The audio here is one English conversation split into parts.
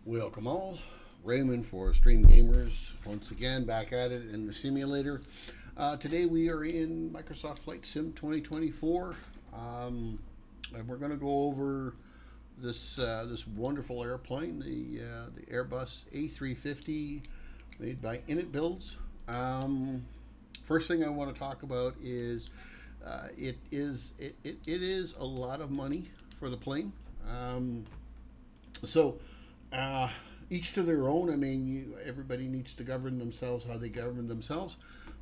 Welcome all. Raymond for Stream Gamers, once again back at it in the simulator. Today we are in Microsoft Flight Sim 2024, and we're going to go over this wonderful airplane, the Airbus A350, made by InI Biulds. First thing I want to talk about is it is a lot of money for the plane. So each to their own. I mean, everybody needs to govern themselves how they govern themselves.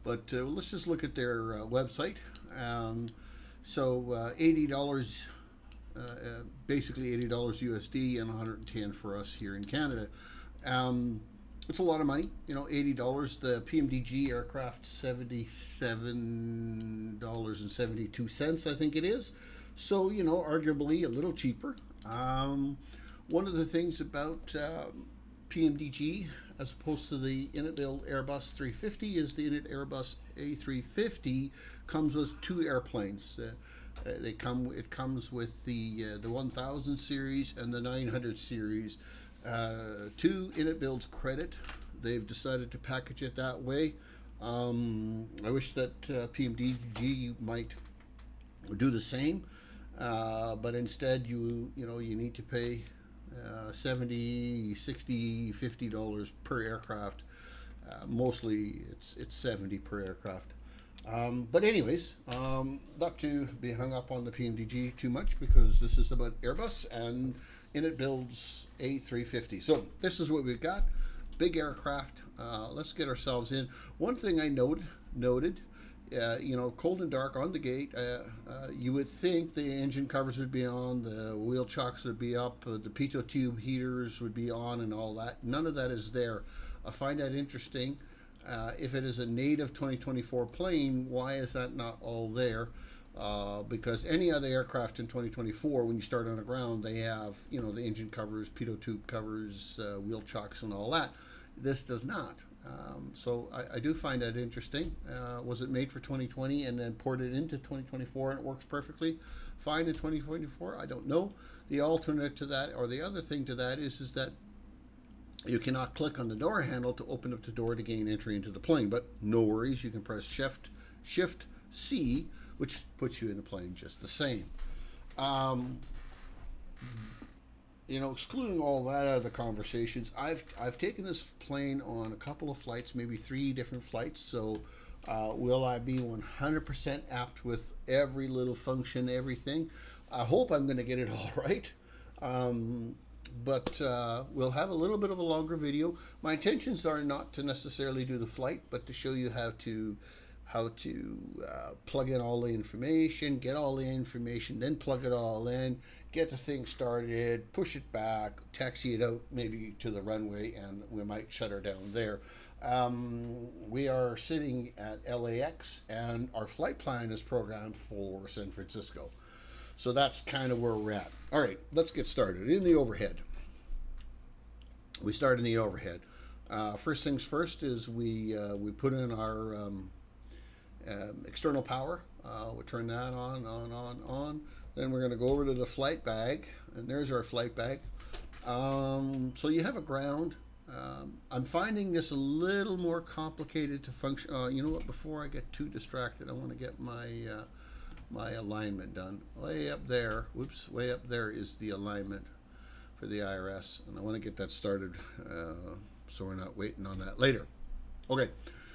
But let's just look at their website. $80, basically $80 USD and 110 for us here in Canada. It's a lot of money, $80. The PMDG aircraft, $77.72, I think it is. So, arguably a little cheaper. One of the things about PMDG as opposed to the InI Bild Airbus 350 is the InI Airbus A350 comes with two airplanes. It comes with the 1000 series and the 900 series. To InI Bild's credit, they've decided to package it that way. I wish that PMDG might do the same, but instead you need to pay $70, $60, $50 per aircraft. Mostly it's $70 per aircraft. But anyways, not to be hung up on the PMDG too much, because this is about Airbus and InI Bild's A350. So this is what we've got. Big aircraft. Let's get ourselves in. One thing I noted, cold and dark on the gate. You would think the engine covers would be on, the wheel chocks would be up, the pitot tube heaters would be on, and all that. None of that is there. I find that interesting. If it is a native 2024 plane, why is that not all there? Because any other aircraft in 2024, when you start on the ground, they have the engine covers, pitot tube covers, wheel chocks, and all that. This does not. So I do find that interesting. Was it made for 2020 and then ported into 2024 and it works perfectly fine in 2024? I don't know. The alternate to that, or the other thing to that, is that you cannot click on the door handle to open up the door to gain entry into the plane. But no worries, you can press Shift C, which puts you in the plane just the same. Excluding all that out of the conversations, I've taken this plane on a couple of flights, maybe 3 different flights. So will I be 100% apt with every little function, everything? I hope I'm going to get it all right. But we'll have a little bit of a longer video. My intentions are not to necessarily do the flight, but to show you how to plug in all the information, get all the information, then plug it all in, get the thing started, push it back, taxi it out maybe to the runway, and we might shut her down there. We are sitting at LAX, and our flight plan is programmed for San Francisco. So that's kind of where we're at. All right, let's get started. In the overhead. We start in the overhead. First things first is we put in our external power. We'll turn that on. Then we're going to go over to the flight bag, and there's our flight bag. So you have a ground. I'm finding this a little more complicated to function. You know what? Before I get too distracted, I want to get my alignment done. Way up there is the alignment for the IRS, and I want to get that started so we're not waiting on that later. Okay.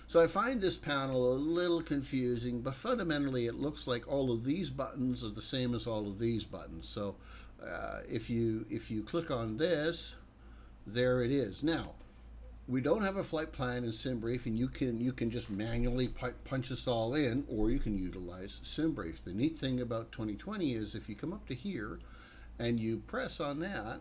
So I find this panel a little confusing, but fundamentally it looks like all of these buttons are the same as all of these buttons. So if you click on this, there it is. Now, we don't have a flight plan in SimBrief, and you can just manually punch this all in, or you can utilize SimBrief. The neat thing about 2020 is if you come up to here and you press on that,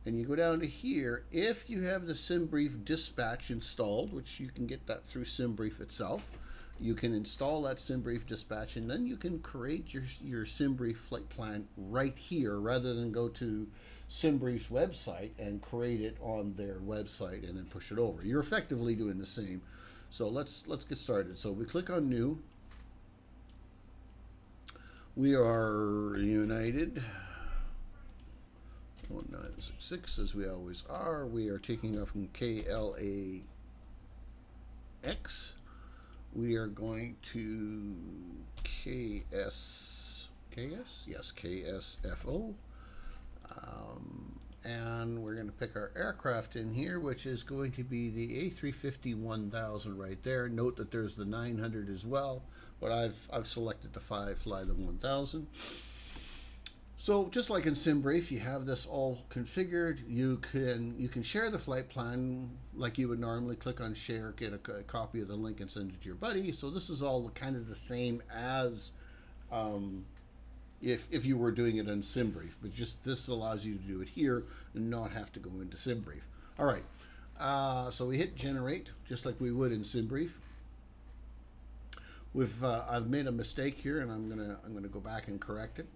and you go down to here, if you have the SimBrief dispatch installed, which you can get that through SimBrief itself, you can install that SimBrief dispatch, and then you can create your SimBrief flight plan right here, rather than go to SimBrief's website and create it on their website and then push it over. You're effectively doing the same. So let's get started. So we click on New. We are United. Oh, no, 766, as we always are. We are taking off from KLAX. We are going to yes, KSFO. And we're going to pick our aircraft in here, which is going to be the A350 1000 right there. Note that there's the 900 as well, but I've selected the fly the 1000. So just like in SimBrief, you have this all configured. You can share the flight plan like you would normally. Click on share, get a copy of the link, and send it to your buddy. So this is all kind of the same as if you were doing it in SimBrief, but just this allows you to do it here and not have to go into SimBrief. All right, so we hit generate just like we would in SimBrief. I've made a mistake here, and I'm gonna go back and correct it.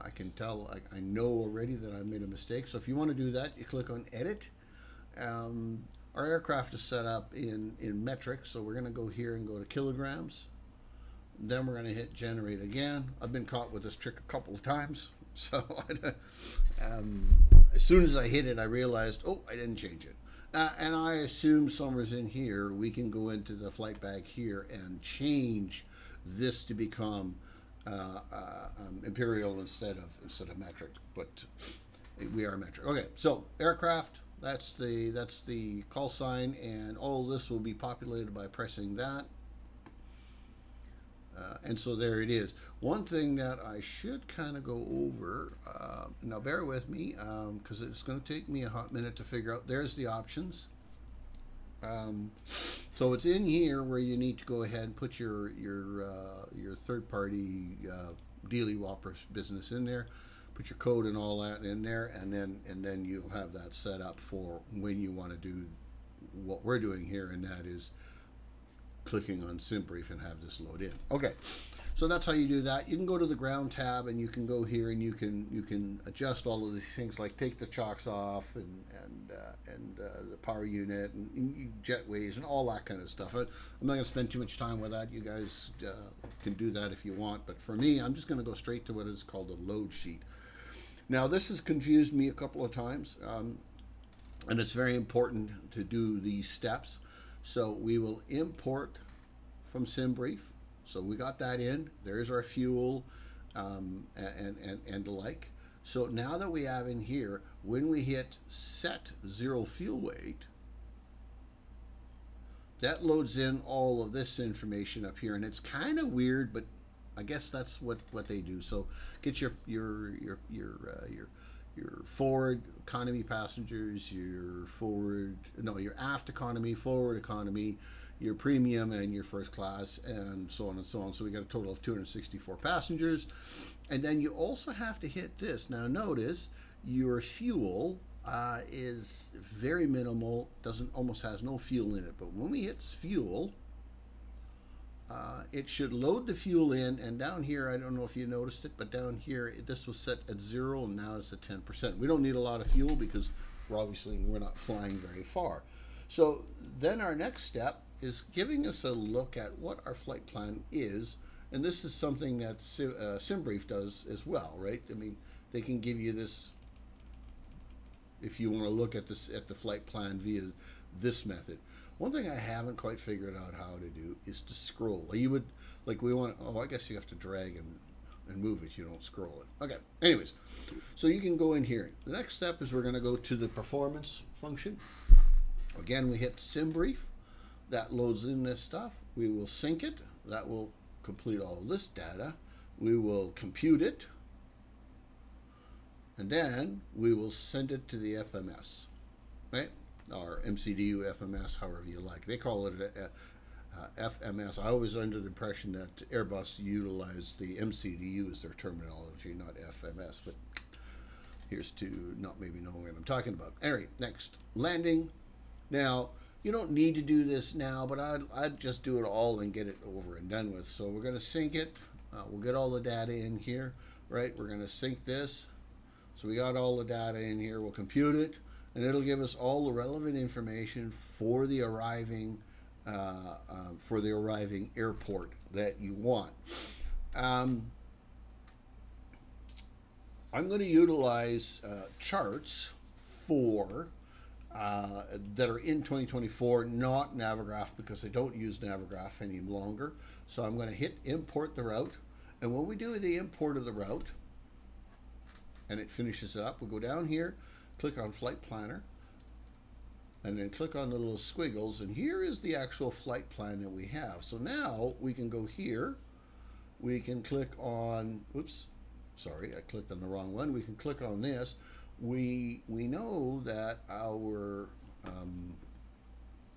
I can tell, I know already that I made a mistake. So if you want to do that, you click on edit. Our aircraft is set up in metric, so we're going to go here and go to kilograms. Then we're going to hit generate again. I've been caught with this trick a couple of times. So as soon as I hit it, I realized, oh, I didn't change it. And I assume somewhere's in here, we can go into the flight bag here and change this to become imperial instead of metric, but we are metric. Okay, so aircraft, that's the call sign, and all of this will be populated by pressing that. And so there it is. One thing that I should kind of go over, now bear with me, because it's going to take me a hot minute to figure out. There's the options. So it's in here where you need to go ahead and put your third-party dealy whopper business in there, put your code and all that in there, and then you'll have that set up for when you want to do what we're doing here, and that is clicking on SimBrief and have this load in. Okay, so that's how you do that. You can go to the ground tab and you can go here and you can adjust all of these things, like take the chocks off and the power unit and jetways and all that kind of stuff. I'm not going to spend too much time with that. You guys can do that if you want, but for me, I'm just going to go straight to what is called a load sheet. Now, this has confused me a couple of times, and it's very important to do these steps. So we will import from SimBrief. So we got that in. There's our fuel and the like. So now that we have in here, when we hit set zero fuel weight, that loads in all of this information up here, and it's kind of weird, but I guess that's what they do. So get your forward economy passengers, your aft economy, forward economy, your premium, and your first class, and so on and so on. So we got a total of 264 passengers. And then you also have to hit this. Now notice your fuel is very minimal, almost has no fuel in it. But when we hit fuel, it should load the fuel in, and down here, I don't know if you noticed it, but down here, this was set at 0, and now it's at 10%. We don't need a lot of fuel because we're not flying very far. So then our next step is giving us a look at what our flight plan is, and this is something that SimBrief does as well, right? I mean, they can give you this if you want to look at the flight plan via this method. One thing I haven't quite figured out how to do is to scroll. I guess you have to drag and move it. You don't scroll it. Okay. Anyways, so you can go in here. The next step is we're going to go to the performance function. Again, we hit SimBrief. That loads in this stuff. We will sync it. That will complete all this data. We will compute it. And then we will send it to the FMS. Right? Or MCDU, FMS, however you like. They call it FMS. I was under the impression that Airbus utilized the MCDU as their terminology, not FMS, but here's to not maybe knowing what I'm talking about. Anyway, next, landing. Now, you don't need to do this now, but I'd just do it all and get it over and done with. So we're going to sync it. We'll get all the data in here, right? We're going to sync this. So we got all the data in here. We'll compute it, and it'll give us all the relevant information for the arriving airport that you want. I'm going to utilize charts 2024 that are in 2024, not Navigraph, because they don't use Navigraph any longer. So I'm going to hit import the route. And when we do the import of the route, and it finishes it up, we'll go down here, click on Flight Planner, and then click on the little squiggles, and here is the actual flight plan that we have. So now we can go here, we can click on, oops, sorry, I clicked on the wrong one. We can click on this. We know that our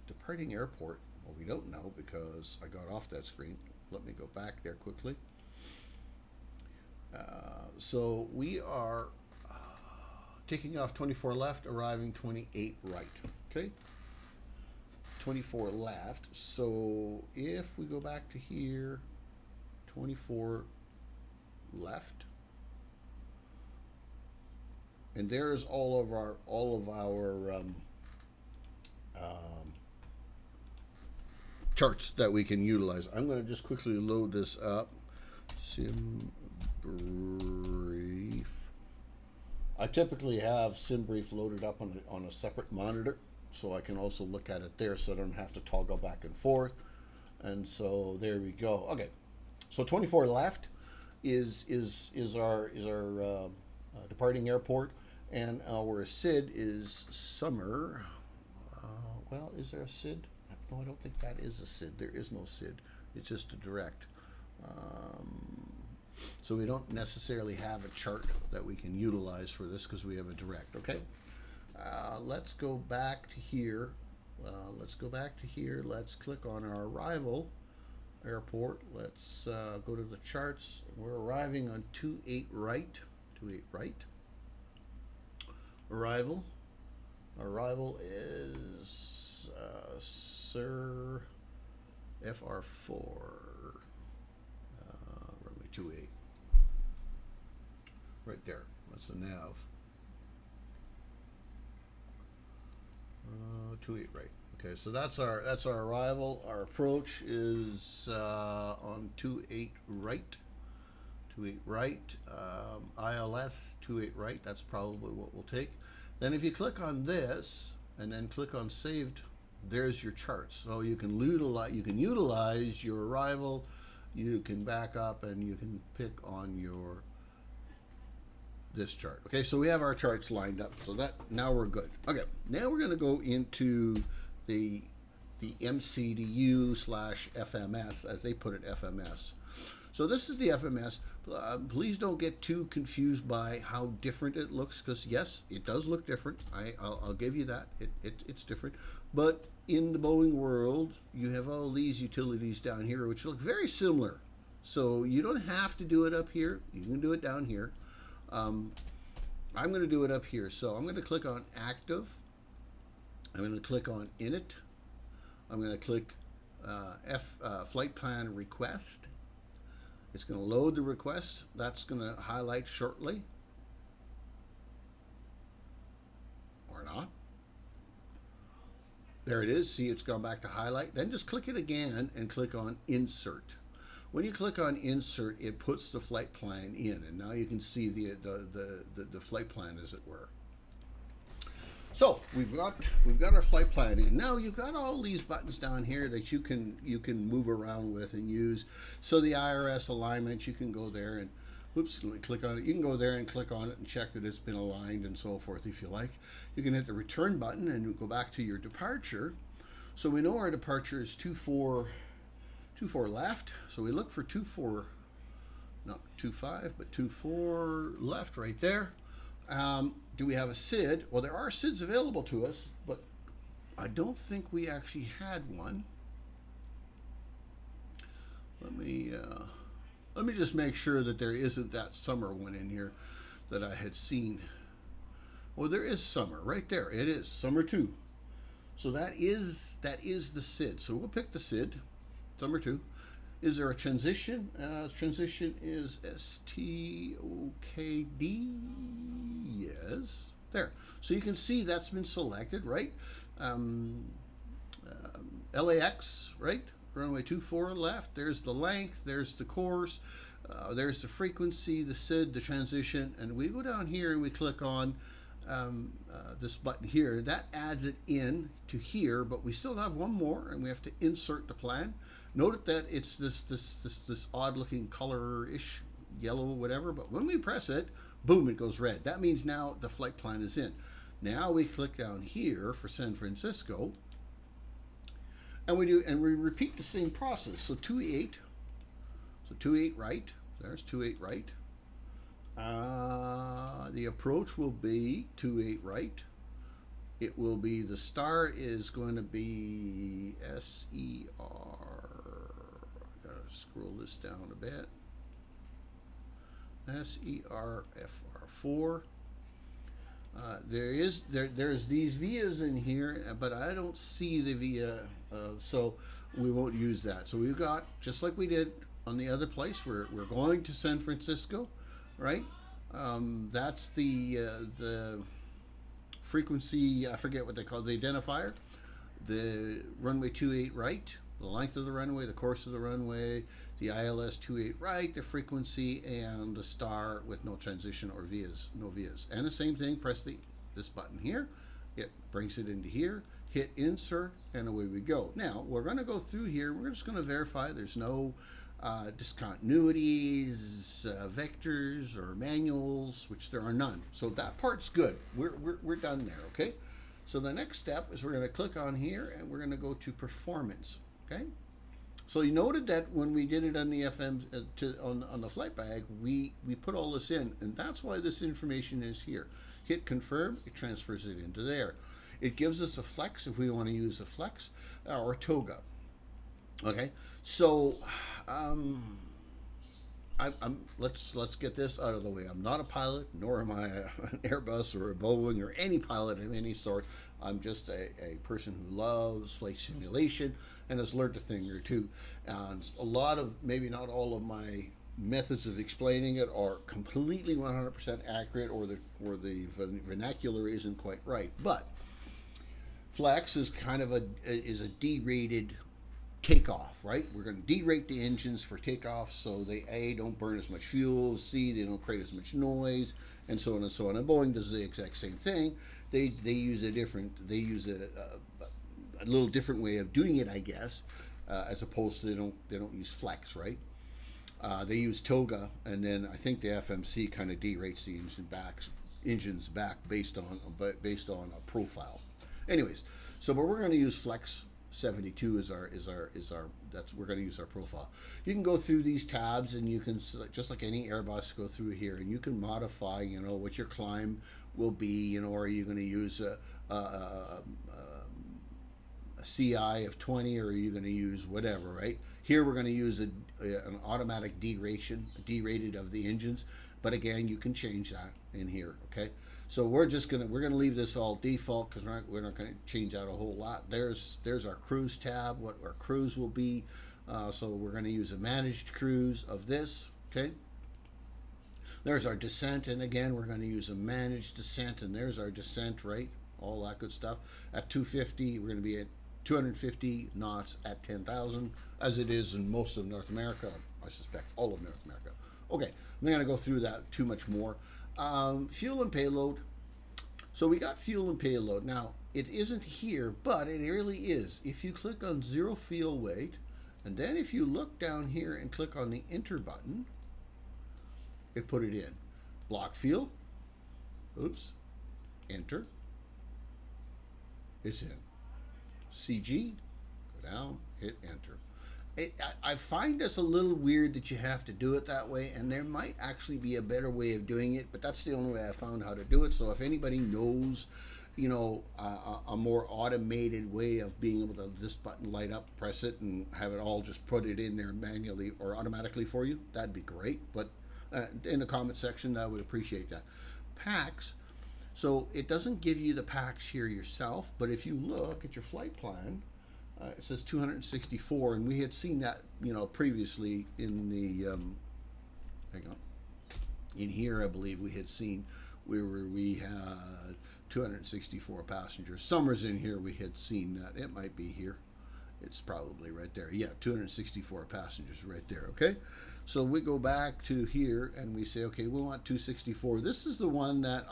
departing airport, well, we don't know because I got off that screen. Let me go back there quickly. So we are taking off 24 left, arriving 28 right. Okay, 24 left. So if we go back to here, 24 left, and there's all of our charts that we can utilize. I'm going to just quickly load this up. Sim Brief. I typically have SimBrief loaded up on a separate monitor, so I can also look at it there, so I don't have to toggle back and forth. And so there we go. Okay, so 24 left is our departing airport, and our SID is Summer. Well, is there a SID? No, I don't think that is a SID. There is no SID. It's just a direct. So we don't necessarily have a chart that we can utilize for this because we have a direct. Okay, let's go back to here. Let's click on our arrival airport. Let's go to the charts. We're arriving on 28 right. 28 right. Arrival. Arrival is Sir FR4. Runway 28. Right there. That's the nav. 28 right. Okay, so that's our arrival. Our approach is on 28 right. 28 right. ILS 28 right. That's probably what we'll take. Then if you click on this and then click on saved, there's your charts. So you can utilize your arrival. You can back up and you can pick on this chart. Okay, so we have our charts lined up, so that now we're good. Okay, now we're going to go into the MCDU/FMS, as they put it, FMS. So this is the FMS. Please don't get too confused by how different it looks, because yes, it does look different. I'll give you that. It's different. But in the Boeing world, you have all these utilities down here which look very similar. So you don't have to do it up here. You can do it down here. I'm going to do it up here. So I'm going to click on Active. I'm going to click on Init. I'm going to click Flight Plan Request. It's going to load the request. That's going to highlight shortly. Or not. There it is. See, it's gone back to highlight. Then just click it again and click on Insert. When you click on Insert, it puts the flight plan in, and now you can see the flight plan, as it were. So we've got our flight plan in. Now you've got all these buttons down here that you can move around with and use. So the IRS alignment, you can go there and click on it. You can go there and click on it and check that it's been aligned and so forth if you like. You can hit the return button and go back to your departure. So we know our departure is 24 left. So we look for 24, not 25, but 24 left right there. Do we have a SID? Well, there are SIDs available to us, but I don't think we actually had one. Let me just make sure that there isn't that summer one in here that I had seen. Well, there is summer right there. It is summer 2. So that is the SID. So we'll pick the SID, summer 2. Is there a transition? Transition is STOKD. Yes, there. So you can see that's been selected, right? LAX, right? Runway 24 left. There's the length. There's the course. There's the frequency, the SID, the transition. And we go down here and we click on this button here, that adds it in to here, but we still have one more, and we have to insert the plan. Note that it's this odd looking color-ish, yellow, whatever, but when we press it, boom, it goes red. That means now the flight plan is in. Now we click down here for San Francisco, and we repeat the same process. So 28, so 28 right, there's 28 right. The approach will be 28 right. It will be, the star is going to be SER. Gotta scroll this down a bit. SERFR4. There's these vias in here, but I don't see the via, so we won't use that. So we've got, just like we did on the other place, we're going to San Francisco, right? That's the frequency, I forget what they call it, the identifier. The runway 28 right, the length of the runway, the course of the runway, the ILS 28 right, the frequency, and the star with no transition or vias, no vias. And the same thing, press this button here, it brings it into here, hit insert, and away we go. Now, we're going to go through here, we're just going to verify there's no discontinuities, vectors, or manuals, which there are none. So that part's good. We're done there, okay? So the next step is we're going to click on here, and we're going to go to performance, okay? So you noted that when we did it on the FM, on the flight bag, we put all this in, and that's why this information is here. Hit confirm, it transfers it into there. It gives us a flex if we want to use a flex, or a toga. Okay, so let's get this out of the way. I'm not a pilot, nor am I an Airbus or a Boeing or any pilot of any sort. I'm just a person who loves flight simulation and has learned a thing or two. And a lot of, maybe not all of my methods of explaining it are completely 100% accurate, or the vernacular isn't quite right. But flex is kind of a derated takeoff, right? We're going to derate the engines for takeoff, so they A, don't burn as much fuel, C, they don't create as much noise, and so on and so on. And Boeing does the exact same thing. They use a little different way of doing it, I guess, as opposed to they don't use flex, right? They use toga, and then I think the FMC kind of derates the engines back based on a profile. Anyways, but we're going to use flex 72 is our we're going to use our profile. You can go through these tabs, and you can, just like any Airbus, go through here, and you can modify, what your climb will be, are you going to use a CI of 20, or are you going to use whatever, right? Here we're going to use an automatic derated of the engines, but again, you can change that in here, okay? So we're gonna leave this all default, because we're not gonna change out a whole lot. There's our cruise tab, what our cruise will be. So we're gonna use a managed cruise of this, okay? There's our descent, and again, we're gonna use a managed descent, and there's our descent, right? All that good stuff. At 250, we're gonna be at 250 knots at 10,000, as it is in most of North America. I suspect all of North America. Okay, I'm not gonna go through that too much more. Fuel and payload. So we got fuel and payload. Now, it isn't here, but it really is. If you click on zero fuel weight, and then if you look down here and click on the enter button, it put it in. Block fuel, oops, enter, it's in. CG, go down, hit enter. I find this a little weird that you have to do it that way, and there might actually be a better way of doing it, but that's the only way I found how to do it. So if anybody knows, a more automated way of being able to, this button light up, press it, and have it all just put it in there manually or automatically for you, that'd be great. But in the comment section, I would appreciate that. Packs. So it doesn't give you the packs here yourself, but if you look at your flight plan, it says 264, and we had seen that, previously in the, hang on, in here, I believe we had seen we had 264 passengers. Somewhere's in here we had seen that. It might be here. It's probably right there. Yeah, 264 passengers right there, okay? So we go back to here, and we say, okay, we want 264. This is the one that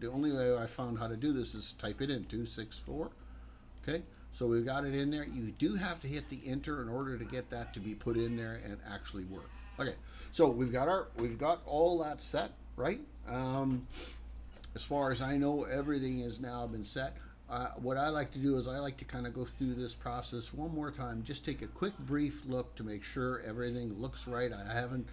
the only way I found how to do this is type it in 264. Okay, so we've got it in there. You do have to hit the enter in order to get that to be put in there and actually work. Okay, so we've got all that set, right? As far as I know, everything has now been set. What I like to do is I like to kind of go through this process one more time, just take a quick brief look to make sure everything looks right. I haven't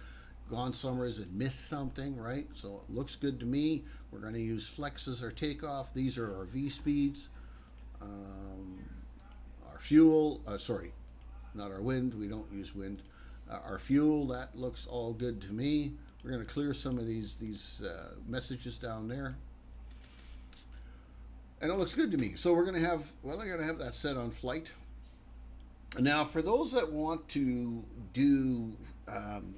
gone somewhere and missed something, right? So it looks good to me. We're going to use flex as our takeoff. These are our V speeds. Our fuel, sorry, not our wind. We don't use wind. Our fuel, that looks all good to me. We're going to clear some of these messages down there. And it looks good to me. So we're going to have, well, I'm going to have that set on flight. Now, for those that want to do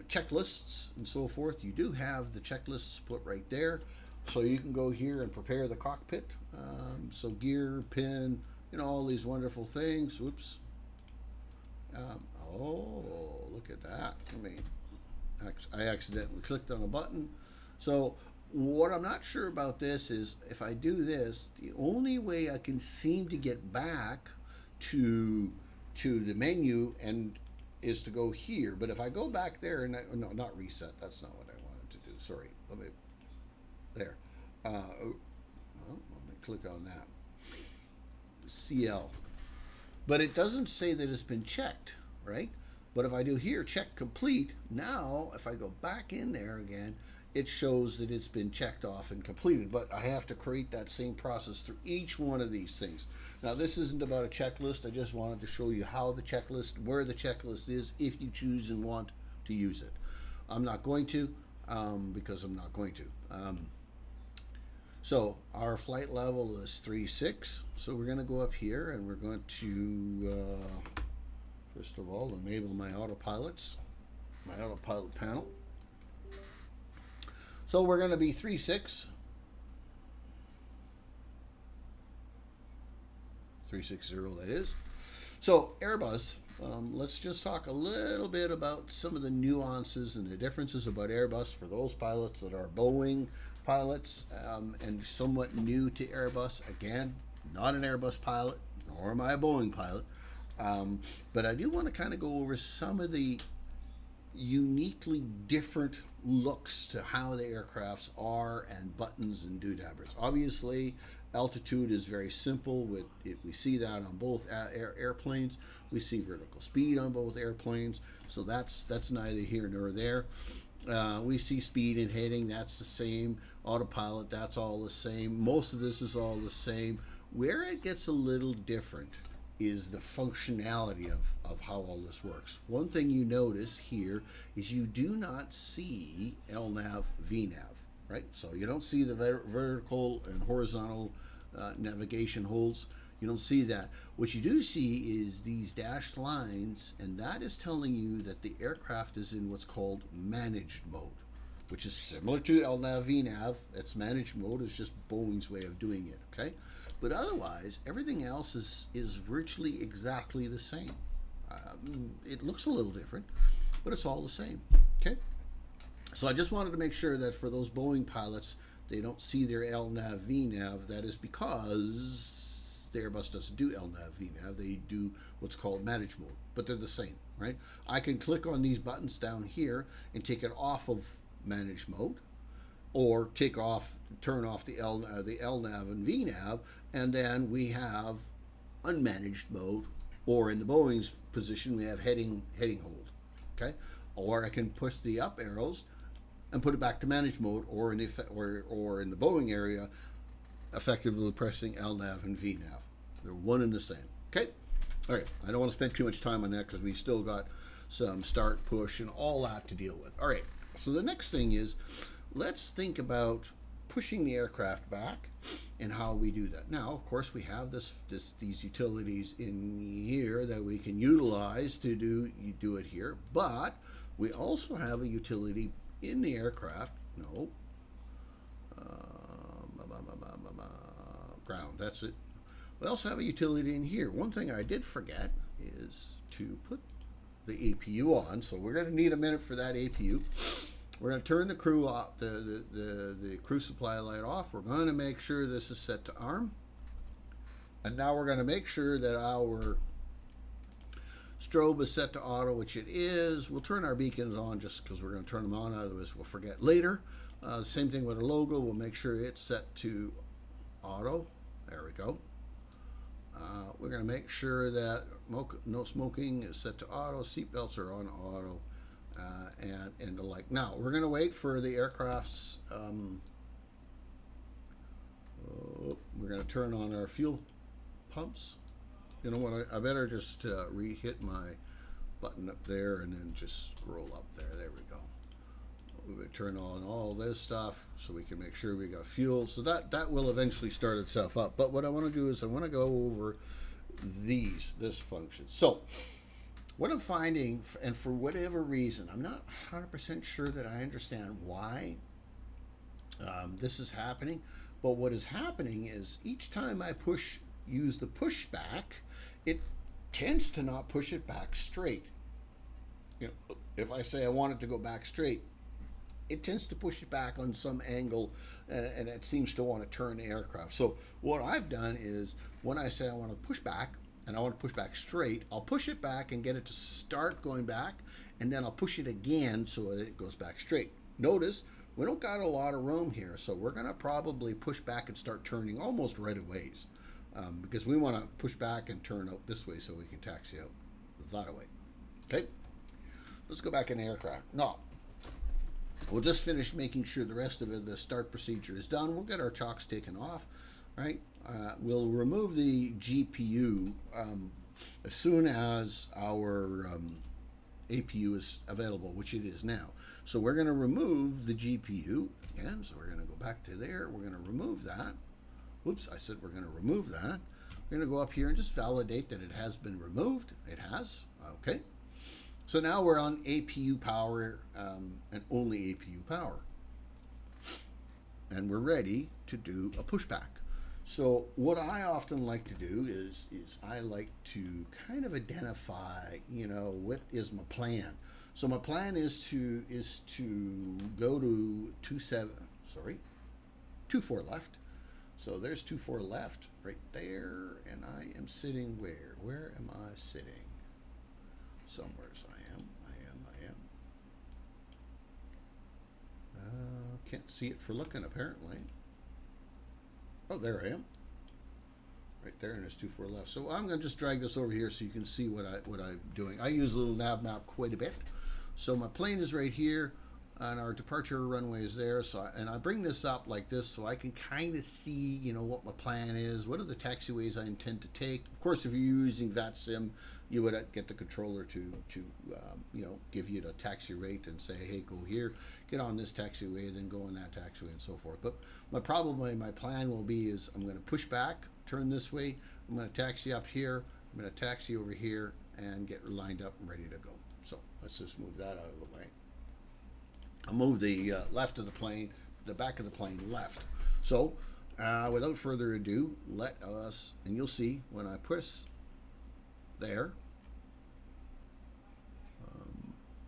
checklists and so forth, you do have the checklists put right there. So you can go here and prepare the cockpit. So gear, pin, you know, all these wonderful things. Oops. Oh, look at that. I accidentally clicked on a button. So what I'm not sure about this is if I do this, the only way I can seem to get back to the menu and is to go here. But if I go back there and no, not reset. That's not what I wanted to do. Sorry. Let me there. Well, let me click on that. CL. But it doesn't say that it's been checked, right? But if I do here, check complete, now if I go back in there again, it shows that it's been checked off and completed. But I have to create that same process through each one of these things. Now, this isn't about a checklist. I just wanted to show you how the checklist, where the checklist is, if you choose and want to use it. I'm not going to, because I'm not going to. So our flight level is 3.6. So we're going to go up here and we're going to, first of all, enable my autopilot panel. So we're going to be 3.6. 360, that is. So Airbus, let's just talk a little bit about some of the nuances and the differences about Airbus for those pilots that are Boeing pilots and somewhat new to Airbus. Again, not an Airbus pilot, nor am I a Boeing pilot. But I do want to kind of go over some of the uniquely different looks to how the aircrafts are and buttons and doodabbers. Obviously, altitude is very simple. With it, we see that on both airplanes. We see vertical speed on both airplanes, so that's neither here nor there. We see speed and heading. That's the same. Autopilot. That's all the same. Most of this is all the same. Where it gets a little different is the functionality of how all this works. One thing you notice here is you do not see LNAV, VNAV, right? So you don't see the vertical and horizontal navigation holds. You don't see that. What you do see is these dashed lines, and that is telling you that the aircraft is in what's called managed mode, which is similar to LNAV, VNAV. It's managed mode. It's just Boeing's way of doing it, okay? But otherwise, everything else is virtually exactly the same. It looks a little different, but it's all the same, okay? So I just wanted to make sure that for those Boeing pilots, they don't see their LNAV, VNAV. That is because the Airbus doesn't do LNAV, VNAV. They do what's called managed mode, but they're the same, right? I can click on these buttons down here and take it off of managed mode, or turn off the LNAV and VNAV, and then we have unmanaged mode, or in the Boeing's position, we have heading hold, okay? Or I can push the up arrows and put it back to managed mode, or in the Boeing area, effectively pressing LNAV and VNAV. They're one and the same, okay? All right, I don't want to spend too much time on that because we still got some start, push, and all that to deal with. All right, so the next thing is, let's think about pushing the aircraft back and how we do that. Now, of course, we have these utilities in here that we can utilize to do it here, but we also have a utility in the aircraft. No, ground. That's it. We also have a utility in here. One thing I did forget is to put the APU on, so we're going to need a minute for that APU. We're going to turn the crew off, the crew supply light off. We're going to make sure this is set to arm. And now we're going to make sure that our strobe is set to auto, which it is. We'll turn our beacons on just because we're going to turn them on, otherwise we'll forget later. Same thing with our logo. We'll make sure it's set to auto. There we go. We're going to make sure that no smoking is set to auto. Seatbelts are on auto, and the like. Now we're going to wait for the aircraft's. We're going to turn on our fuel pumps. You know what? I better just re-hit my button up there and then just scroll up there. There we go. We're going to turn on all this stuff so we can make sure we got fuel. So that will eventually start itself up. But what I want to do is I want to go over this function. So what I'm finding, and for whatever reason, I'm not 100% sure that I understand why this is happening. But what is happening is each time I use the pushback, it tends to not push it back straight. You know, if I say I want it to go back straight, it tends to push it back on some angle, and it seems to want to turn the aircraft. So what I've done is when I say I want to push back and I want to push back straight, I'll push it back and get it to start going back, and then I'll push it again so that it goes back straight. Notice we don't got a lot of room here, so we're going to probably push back and start turning almost right away, because we want to push back and turn out this way so we can taxi out that way. Okay, let's go back in the aircraft. No. We'll just finish making sure the rest of it, the start procedure is done. We'll get our chocks taken off, right? We'll remove the GPU as soon as our APU is available, which it is now. So we're going to remove the GPU again. So we're going to go back to there. We're going to remove that. Whoops, I said we're going to remove that. We're going to go up here and just validate that it has been removed. It has. Okay. So now we're on APU power and only APU power. And we're ready to do a pushback. So what I often like to do is I like to kind of identify, you know, what is my plan. So my plan is to go to 24 left. So there's 24 left right there, and I am sitting where? Where am I sitting? Somewheres I am. Can't see it for looking apparently. Oh, there I am. Right there, and there's 24 left. So I'm going to just drag this over here so you can see what I'm doing. I use a little nav map quite a bit. So my plane is right here, and our departure runway is there. So I bring this up like this so I can kind of see, you know, what my plan is. What are the taxiways I intend to take? Of course, if you're using VATSIM, you would get the controller to you know, give you the taxi rate and say, hey, go here, get on this taxiway, and then go on that taxiway, and so forth. But my plan will be is I'm going to push back, turn this way, I'm going to taxi up here, I'm going to taxi over here, and get lined up and ready to go. So let's just move that out of the way. I'll move the left of the plane, the back of the plane left. So without further ado, let us, and you'll see when I push there,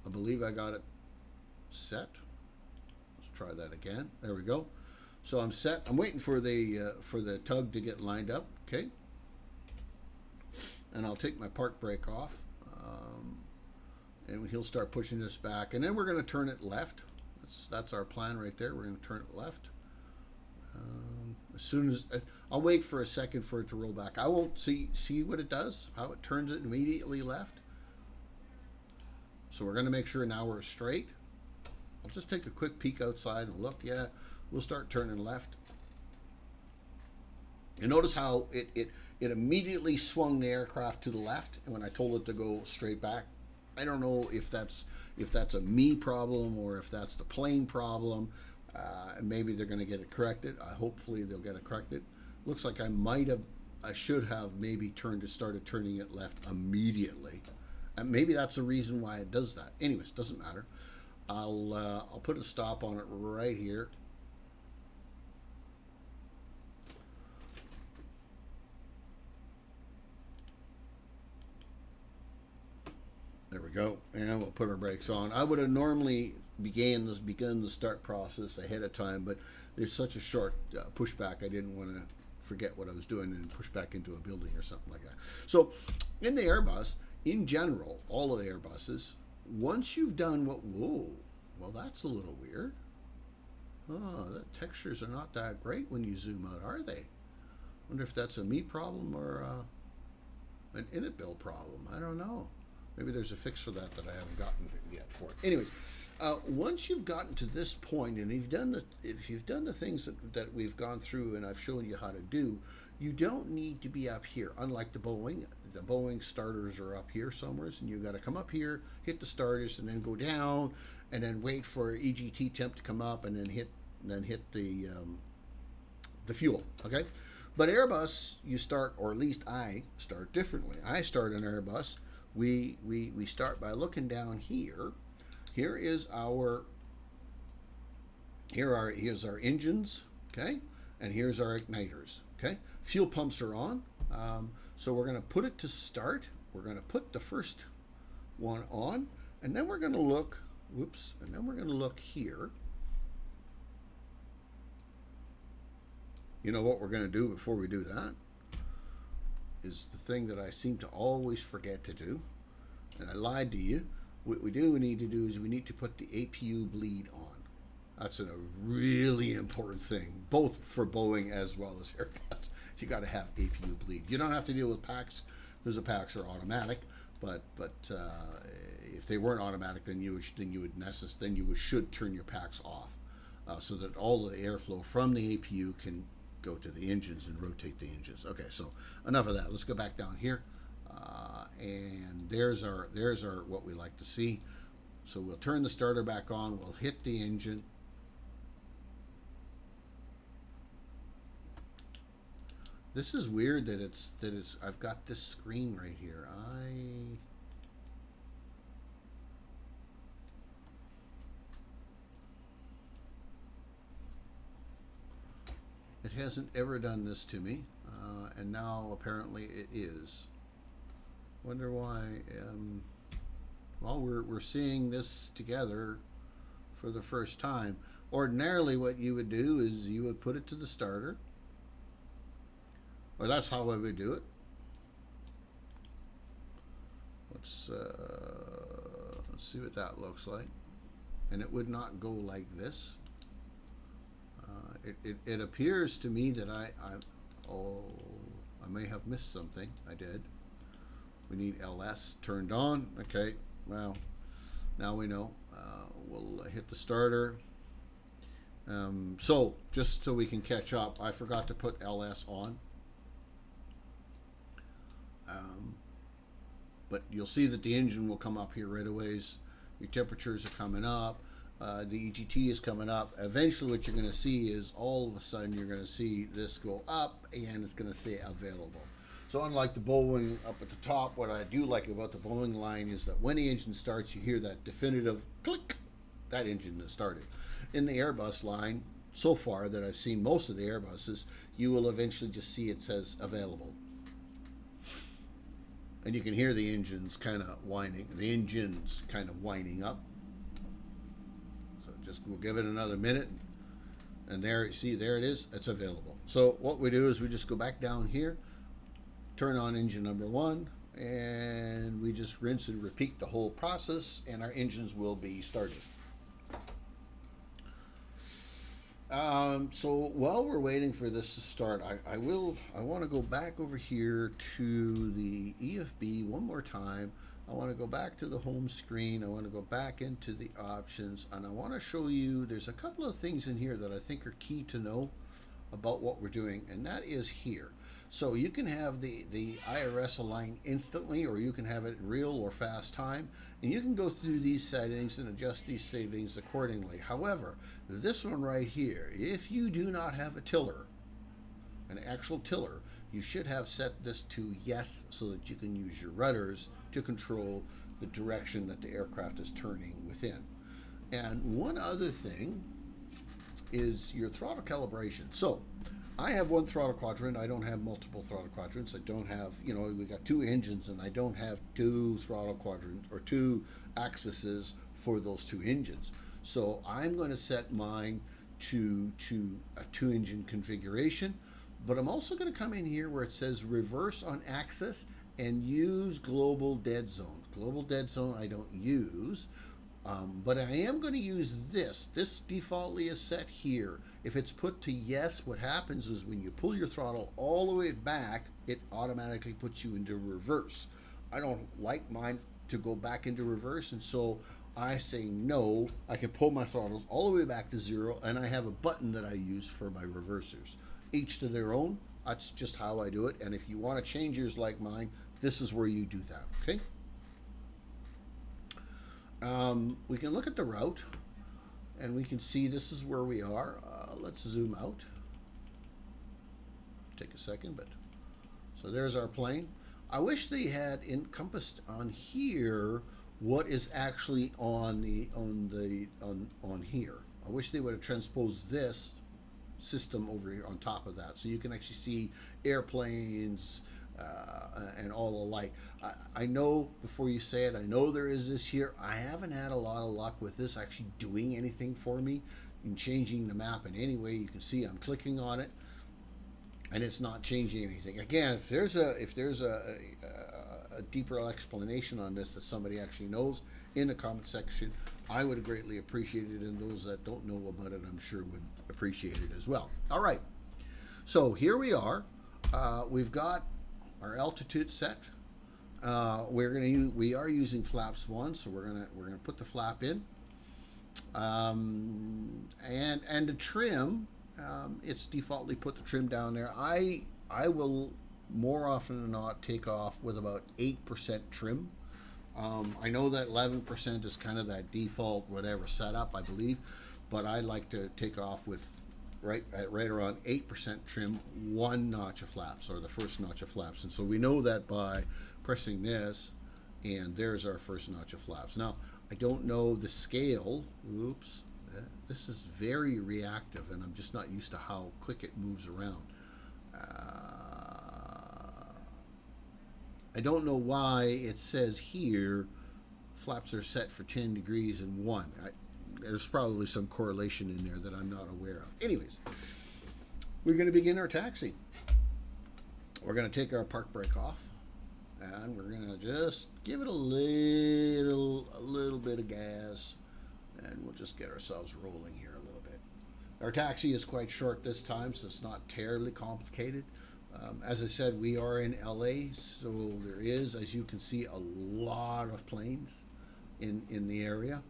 I believe I got it set. Let's try that again. There we go. So I'm set. I'm waiting for the tug to get lined up. Okay. And I'll take my park brake off, and he'll start pushing this back, and then we're going to turn it left. That's our plan right there. We're going to turn it left. As soon as I'll wait for a second for it to roll back. I won't see what it does, how it turns it immediately left. So we're going to make sure now we're straight. I'll just take a quick peek outside and look. Yeah, we'll start turning left. You notice how it immediately swung the aircraft to the left, and when I told it to go straight back. I don't know if that's a me problem or if that's the plane problem. And maybe they're going to get it corrected. Hopefully they'll get it corrected. Looks like I should have maybe started turning it left immediately. And maybe that's the reason why it does that. Anyways, doesn't matter. I'll put a stop on it right here. There we go. And we'll put our brakes on. I would have normally begun the start process ahead of time, but there's such a short pushback. I didn't want to forget what I was doing and push back into a building or something like that. So, in the Airbus, in general, all of the Airbuses, once you've done well, that's a little weird. Oh, the textures are not that great when you zoom out, are they? Wonder if that's a me problem or an init build problem. I don't know. Maybe there's a fix for that I haven't gotten yet for it. Anyways, once you've gotten to this point, and if you've done the things that we've gone through and I've shown you how to do, you don't need to be up here. Unlike the Boeing starters are up here somewhere, and you got to come up here, hit the starters, and then go down, and then wait for EGT temp to come up, and then hit the fuel. Okay. But Airbus, you start, or at least I start differently. I start an Airbus. We start by looking down here. Here's our engines, okay, and here's our igniters, okay. Fuel pumps are on, so we're going to put it to start. We're going to put the first one on, and then we're going to look. And then we're going to look here. You know what we're going to do before we do that is the thing that I seem to always forget to do, and I lied to you. What we need to do is we need to put the APU bleed on. That's a really important thing, both for Boeing as well as Airbus. You got to have APU bleed. You don't have to deal with packs because the packs are automatic, but if they weren't automatic, then you should turn your packs off, so that all the airflow from the APU can go to the engines and rotate the engines. Okay, so enough of that. Let's go back down here, and there's our what we like to see. So we'll turn the starter back on. We'll hit the engine. This is weird that it's I've got this screen right here. It hasn't ever done this to me, and now apparently it is. Wonder why. Well, we're seeing this together for the first time. Ordinarily, what you would do is you would put it to the starter, or that's how I would do it. Let's see what that looks like, and it would not go like this. It appears to me that I may have missed something. I did. We need LS turned on. Okay, well, now we know. We'll hit the starter. So, just so we can catch up, I forgot to put LS on. But you'll see that the engine will come up here right away. Your temperatures are coming up. The EGT is coming up. Eventually what you're going to see is all of a sudden you're going to see this go up and it's going to say available. So unlike the Boeing up at the top, what I do like about the Boeing line is that when the engine starts, you hear that definitive click. That engine has started. In the Airbus line, so far that I've seen most of the Airbuses, you will eventually just see it says available. And you can hear the engines kind of whining. The engine's kind of winding up. We'll give it another minute, and there it is. It's available. So what we do is we just go back down here, turn on engine number 1, and we just rinse and repeat the whole process, and our engines will be started. So while we're waiting for this to start, I want to go back over here to the EFB one more time. I want to go back to the home screen. I want to go back into the options, and I want to show you there's a couple of things in here that I think are key to know about what we're doing, and that is here. So you can have the IRS align instantly, or you can have it in real or fast time, and you can go through these settings and adjust these settings accordingly. However, this one right here, if you do not have a tiller, an actual tiller, you should have set this to yes, so that you can use your rudders to control the direction that the aircraft is turning within. And one other thing is your throttle calibration. So I have one throttle quadrant. I don't have multiple throttle quadrants. I don't have, we got 2 engines, and I don't have 2 throttle quadrants or 2 axes for those 2 engines. So I'm going to set mine to a 2-engine configuration, but I'm also going to come in here where it says reverse on axis and use global dead zone. Global dead zone I don't use, but I am going to use this. This defaultly is set here. If it's put to yes, what happens is when you pull your throttle all the way back, it automatically puts you into reverse. I don't like mine to go back into reverse, and so I say no. I can pull my throttles all the way back to 0, and I have a button that I use for my reversers. Each to their own. That's just how I do it, and if you want to change yours like mine, this is where you do that, okay? We can look at the route, and we can see this is where we are. Let's zoom out. Take a second, but so there's our plane. I wish they had encompassed on here what is actually on here. I wish they would have transposed this system over here on top of that, so you can actually see airplanes and all alike. I know, before you say it, I know there is this here. I haven't had a lot of luck with this actually doing anything for me in changing the map in any way. You can see I'm clicking on it and it's not changing anything. Again, if there's a deeper explanation on this that somebody actually knows in the comment section, I would greatly appreciate it, and those that don't know about it, I'm sure would appreciate it as well. All right, so here we are. We've got our altitude set. We are using flaps 1, so we're gonna put the flap in, and the trim. It's defaultly put the trim down there. I will more often than not take off with about 8% trim. I know that 11% is kind of that default whatever setup, I believe, but I like to take off with right around 8% trim, 1 notch of flaps, or the first notch of flaps. And so we know that by pressing this, and there's our first notch of flaps. Now, I don't know the scale. Oops. This is very reactive, and I'm just not used to how quick it moves around. I don't know why it says here flaps are set for 10 degrees and 1. There's probably some correlation in there that I'm not aware of. Anyways, we're going to begin our taxi. We're going to take our park brake off, and we're going to just give it a little bit of gas, and we'll just get ourselves rolling here a little bit. Our taxi is quite short this time, so it's not terribly complicated. As I said, we are in LA, so there is, as you can see, a lot of planes in the area.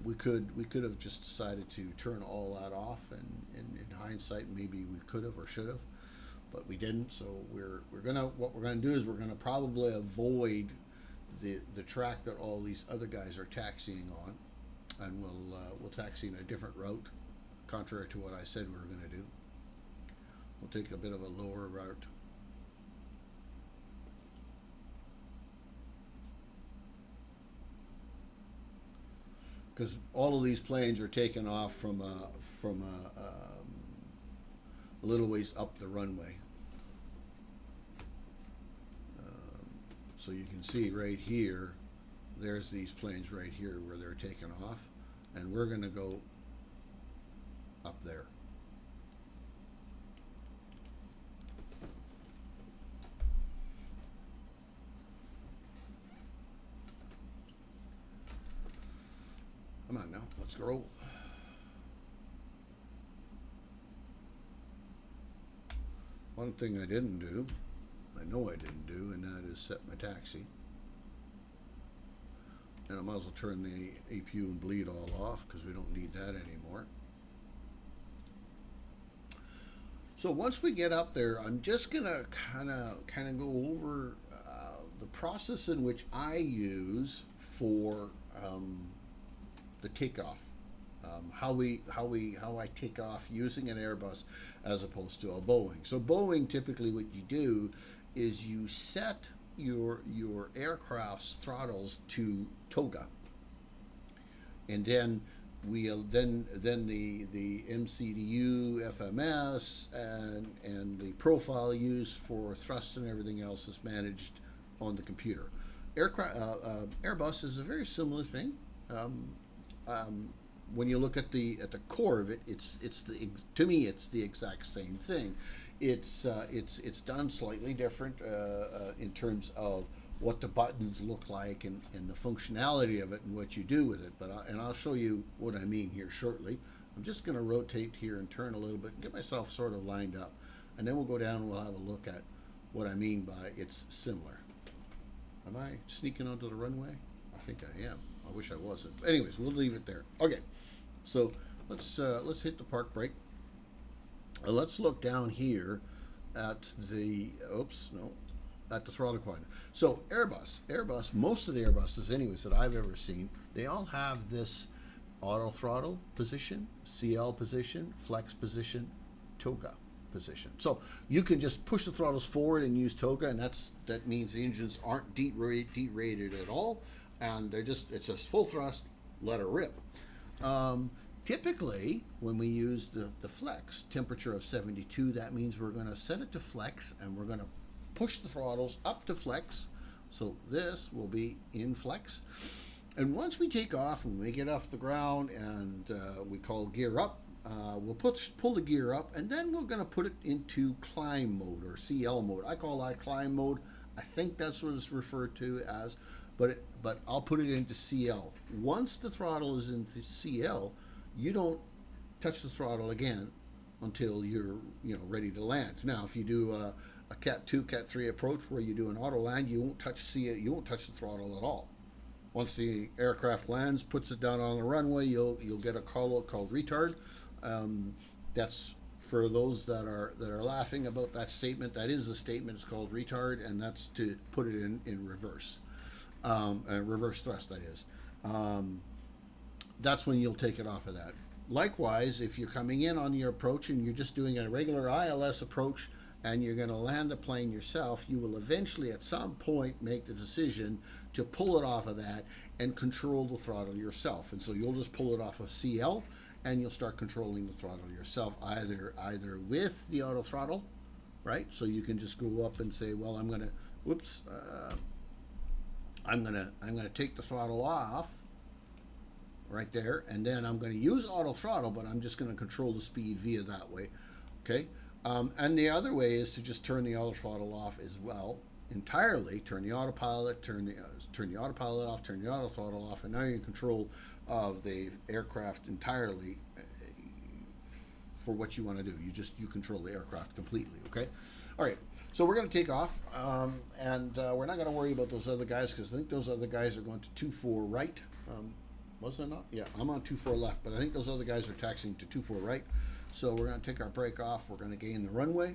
We could have just decided to turn all that off, and in hindsight, maybe we could have or should have, but we didn't. So what we're gonna do is we're gonna probably avoid the track that all these other guys are taxiing on, and we'll taxi in a different route, contrary to what I said we were gonna do. We'll take a bit of a lower route. Because all of these planes are taking off from a little ways up the runway. So you can see right here, there's these planes right here where they're taking off, and we're going to go up there. Come on now, let's roll. One thing I didn't do, I know I didn't do, and that is set my taxi. And I might as well turn the APU and bleed all off because we don't need that anymore. So once we get up there, I'm just gonna kind of go over the process in which I use for the takeoff, how I take off using an Airbus as opposed to a Boeing. So Boeing, typically what you do is you set your aircraft's throttles to TOGA, and then the MCDU, FMS, and the profile used for thrust and everything else is managed on the computer. Airbus is a very similar thing. when you look at the core of it, to me it's the exact same thing. It's done slightly different in terms of what the buttons look like and the functionality of it and what you do with it. And I'll show you what I mean here shortly. I'm just going to rotate here and turn a little bit and get myself sort of lined up, and then we'll go down and we'll have a look at what I mean by it's similar. Am I sneaking onto the runway? I think I am. I wish I wasn't. Anyways, we'll leave it there. Okay, so let's hit the park brake. Let's look down here at the at the throttle coin. So Airbus, most of the Airbuses anyways that I've ever seen, they all have this auto throttle position, CL position, flex position, toga position. So you can just push the throttles forward and use toga, and that means the engines aren't derated at all, and it's just full thrust, let her rip. Typically, when we use the flex, temperature of 72, that means we're going to set it to flex, and we're going to push the throttles up to flex. So this will be in flex. And once we take off and we get off the ground and we call gear up, we'll pull the gear up, and then we're going to put it into climb mode or CL mode. I call that climb mode. I think that's what it's referred to as, but I'll put it into CL. Once the throttle is in CL, you don't touch the throttle again until you're ready to land. Now, if you do a Cat 2, Cat 3 approach where you do an auto land, you won't touch you won't touch the throttle at all. Once the aircraft lands, puts it down on the runway, you'll get a call out called retard. That's for those that are laughing about that statement. That is a statement. It's called retard, and that's to put it in reverse, reverse thrust. That is. That's when you'll take it off of that. Likewise, if you're coming in on your approach and you're just doing a regular ILS approach and you're going to land the plane yourself, you will eventually at some point make the decision to pull it off of that and control the throttle yourself. And so you'll just pull it off of CL and you'll start controlling the throttle yourself, either with the auto throttle, right? So you can just go up and say, well, I'm gonna take the throttle off right there, and then I'm going to use auto throttle, but I'm just going to control the speed via that way. Okay, and the other way is to just turn the auto throttle off as well entirely. Turn the autopilot, turn the autopilot off, turn the auto throttle off, and now you're in control of the aircraft entirely for what you want to do. You control the aircraft completely. Okay, all right. So we're going to take off, and we're not going to worry about those other guys because I think those other guys are going to 2-4 right. Was I not? Yeah, I'm on 2-4 left, but I think those other guys are taxiing to 2-4 right. So we're going to take our brake off. We're going to gain the runway.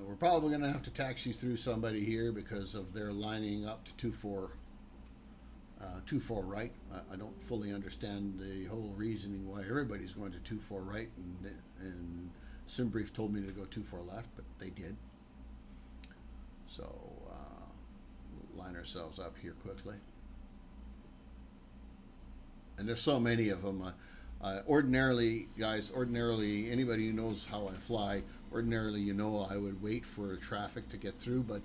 We're probably going to have to taxi through somebody here because of their lining up to 2-4 right. I don't fully understand the whole reasoning why everybody's going to 2-4 right, and SimBrief told me to go 2-4 left, but they did. So we'll line ourselves up here quickly. And there's so many of them. Ordinarily, anybody who knows how I fly, ordinarily, I would wait for traffic to get through, but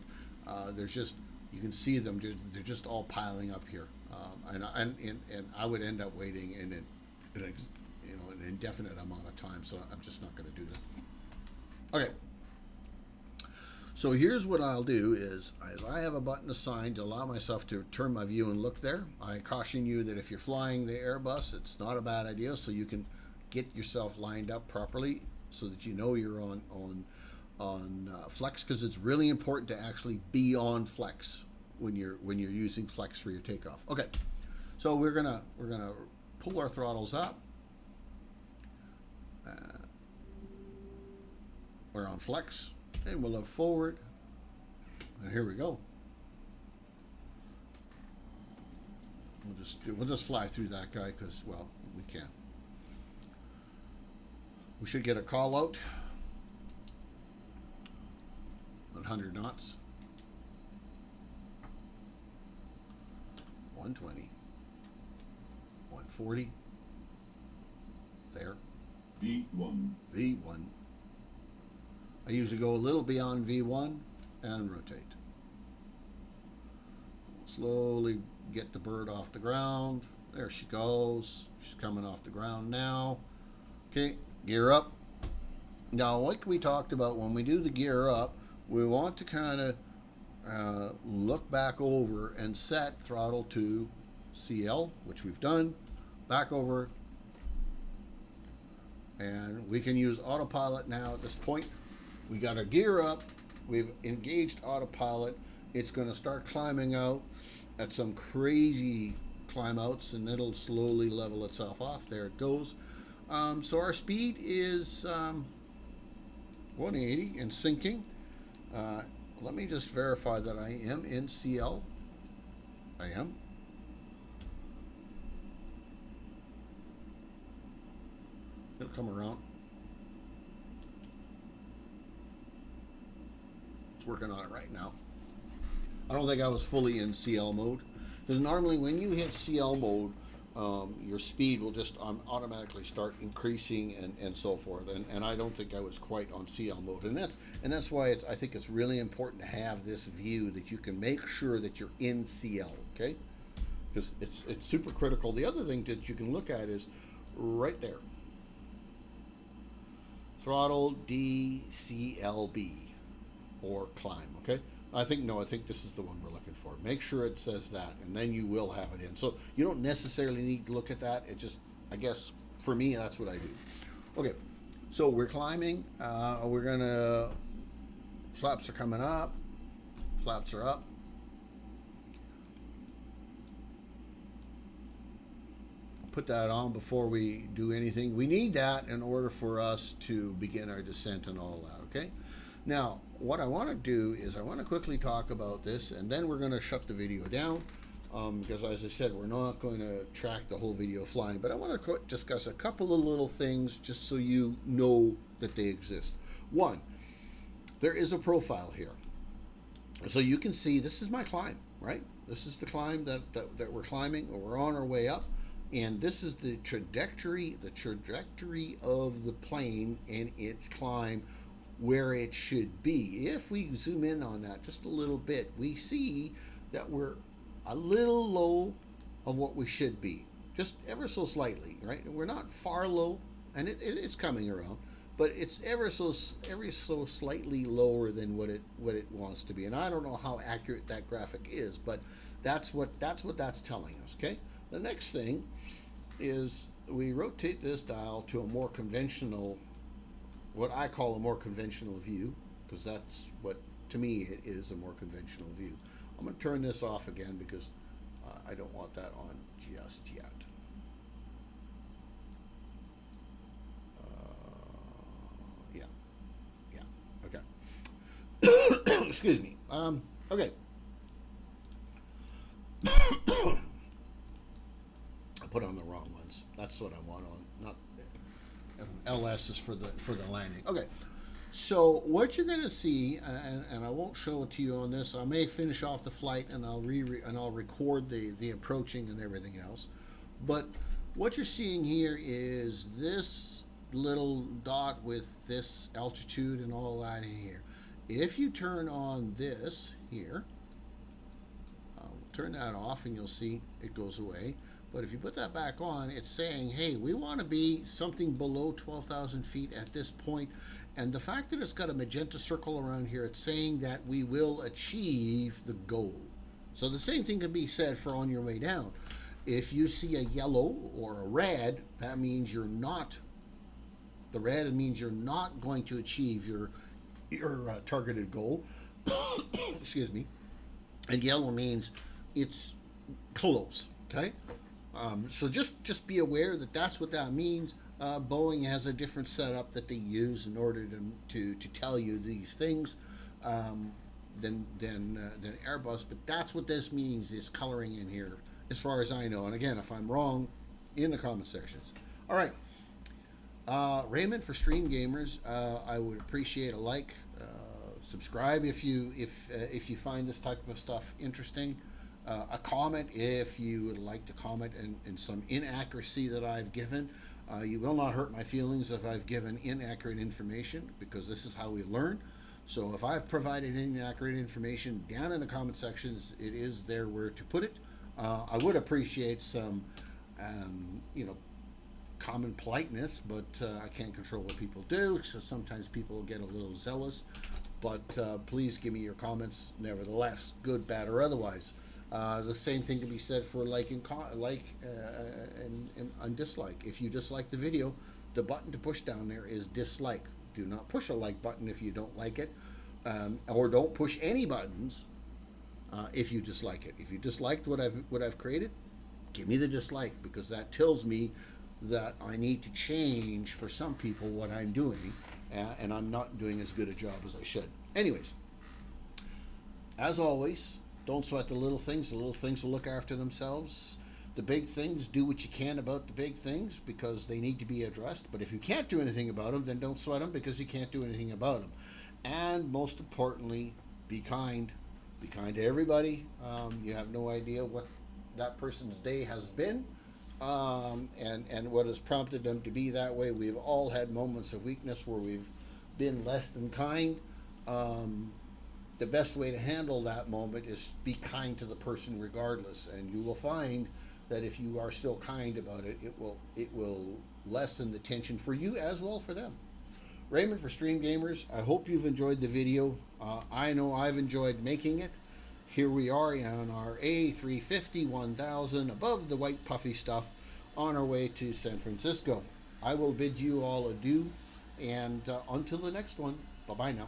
there's just, you can see them, they're just all piling up here. And I would end up waiting in an indefinite amount of time, so I'm just not going to do that. Okay. So here's what I'll do is I have a button assigned to allow myself to turn my view and look there. I caution you that if you're flying the Airbus, it's not a bad idea, so you can get yourself lined up properly so that you know you're on flex, because it's really important to actually be on flex when you're using flex for your takeoff. Okay, so we're gonna pull our throttles up. We're on flex. And we'll look forward, and here we go. We'll just fly through that guy because, well, we can. We should get a call out. 100 knots. 120, 140. There. V1. V1. I usually go a little beyond V1 and rotate. Slowly get the bird off the ground. There she goes. She's coming off the ground now. Okay, gear up. Now, like we talked about, when we do the gear up, we want to kind of look back over and set throttle to CL, which we've done. Back over. And we can use autopilot now at this point. We got our gear up. We've engaged autopilot. It's going to start climbing out at some crazy climb outs, and it'll slowly level itself off. There it goes. So our speed is 180 and sinking. Let me just verify that I am in CL. I am. It'll come around. It's working on it right now. I don't think I was fully in CL mode, because normally when you hit CL mode, your speed will just automatically start increasing and so forth. And I don't think I was quite on CL mode, and that's why I think it's really important to have this view that you can make sure that you're in CL. Okay, because it's super critical. The other thing that you can look at is right there. Throttle DCLB or climb. Okay, I think this is the one we're looking for. Make sure it says that, and then you will have it in. So you don't necessarily need to look at that. It just, I guess, for me, that's what I do. Okay, so we're climbing. We're gonna, flaps are coming up. Flaps are up. Put that on before we do anything. We need that in order for us to begin our descent and all that. Okay, now what I want to do is I want to quickly talk about this, and then we're going to shut the video down, because as I said, we're not going to track the whole video flying, but I want to discuss a couple of little things just so you know that they exist. One, there is a profile here, so you can see this is my climb, right? This is the climb that we're climbing, or we're on our way up. And this is the trajectory of the plane and its climb where it should be. If we zoom in on that just a little bit, we see that we're a little low of what we should be, just ever so slightly, right? We're not far low, and it's coming around, but it's ever so slightly lower than what it wants to be. And I don't know how accurate that graphic is, but that's what that's telling us. Okay. The next thing is we rotate this dial to a more conventional, what I call a more conventional view, because that's what, to me, it is a more conventional view. I'm going to turn this off again because I don't want that on just yet. Yeah, okay. Excuse me. Okay. Put on the wrong ones. That's what I want on. Not LS is for the landing. Okay. So what you're going to see, and I won't show it to you on this. I may finish off the flight and I'll record the approaching and everything else. But what you're seeing here is this little dot with this altitude and all that in here. If you turn on this here, turn that off and you'll see it goes away. But if you put that back on, it's saying, hey, we want to be something below 12,000 feet at this point. And the fact that it's got a magenta circle around here, it's saying that we will achieve the goal. So the same thing can be said for on your way down. If you see a yellow or a red, that means you're not, the red means you're not going to achieve your targeted goal. Excuse me. And yellow means it's close, okay? So just be aware that that's what that means. Boeing has a different setup that they use in order to tell you these things than Airbus, but that's what this means, this coloring in here, as far as I know. And again, if I'm wrong, in the comment sections. All right, Raymond for Stream Gamers, I would appreciate a like, subscribe if you find this type of stuff interesting. a comment if you would like to comment in some inaccuracy that I've given. You will not hurt my feelings if I've given inaccurate information, because this is how we learn. So if I've provided inaccurate information down in the comment sections, it is there where to put it. I would appreciate some, you know, common politeness, but I can't control what people do, so sometimes people get a little zealous. But please give me your comments nevertheless, good, bad, or otherwise. The same thing can be said for like and dislike. If you dislike the video, the button to push down there is dislike. Do not push a like button if you don't like it, or don't push any buttons if you dislike it. If you disliked what I've created, give me the dislike, because that tells me that I need to change for some people what I'm doing, and I'm not doing as good a job as I should. Anyways, as always, don't sweat the little things. The little things will look after themselves. The big things, do what you can about the big things, because they need to be addressed. But if you can't do anything about them, then don't sweat them, because you can't do anything about them. And most importantly, be kind. Be kind to everybody. You have no idea what that person's day has been, and what has prompted them to be that way. We've all had moments of weakness where we've been less than kind. The best way to handle that moment is be kind to the person regardless, and you will find that if you are still kind about it, it will lessen the tension for you as well for them. Raymond for Stream Gamers. I hope you've enjoyed the video. I know I've enjoyed making it. Here we are on our A350 1000 above the white puffy stuff on our way to San Francisco. I will bid you all adieu, and until the next one, bye-bye now.